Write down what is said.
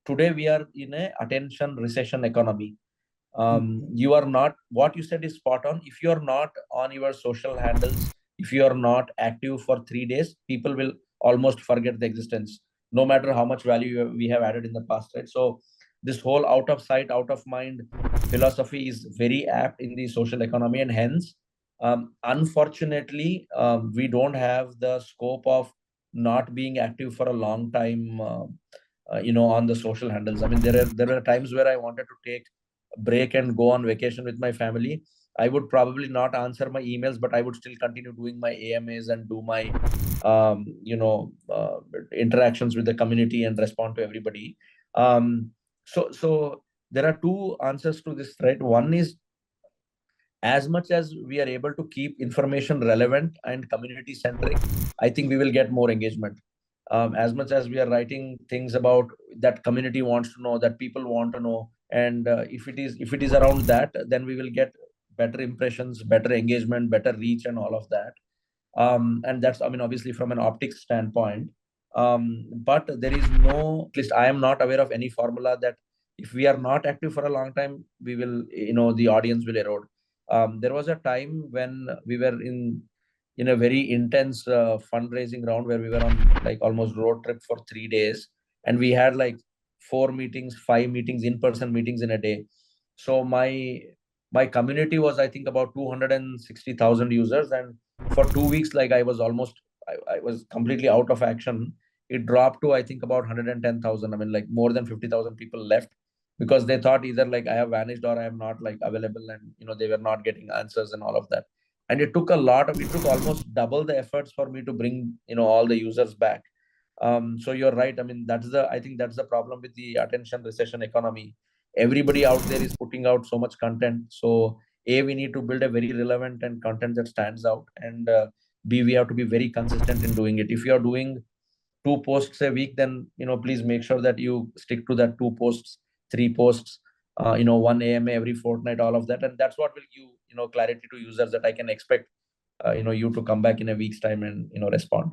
today we are in a attention recession economy. You are not, what you said is spot on. If you are not on your social handles, if you are not active for 3 days, people will almost forget the existence, no matter how much value we have added in the past, right? So this whole out of sight, out of mind philosophy is very apt in the social economy, and hence, unfortunately, we don't have the scope of not being active for a long time, on the social handles. I mean, there are times where I wanted to take a break and go on vacation with my family. I would probably not answer my emails, but I would still continue doing my AMAs and do my interactions with the community and respond to everybody. So there are two answers to this, right? One is, as much as we are able to keep information relevant and community centric, I think we will get more engagement. As much as we are writing things about that community wants to know, that people want to know, and if it is around that, then we will get better impressions, better engagement, better reach, and all of that. And that's, I mean, obviously from an optics standpoint. But there is no, at least I am not aware of any formula that if we are not active for a long time, we will, the audience will erode. There was a time when we were in a very intense fundraising round where we were on like almost road trip for 3 days, and we had like 4 meetings, 5 meetings, in-person meetings in a day. So my community was, I think, about 260,000 users, and for 2 weeks, like I was completely out of action. It dropped to, I think, about 110,000. I mean, like more than 50,000 people left because they thought either like I have vanished or I am not like available, and they were not getting answers and all of that. And it took almost double the efforts for me to bring all the users back. So you're right. I mean, I think that's the problem with the attention recession economy. Everybody out there is putting out so much content. So we need to build a very relevant and content that stands out, and B, we have to be very consistent in doing it. If you are doing 2 posts a week, then please make sure that you stick to that 2 posts, 3 posts, 1 AMA every fortnight, all of that, and that's what will give clarity to users that I can expect you to come back in a week's time and respond.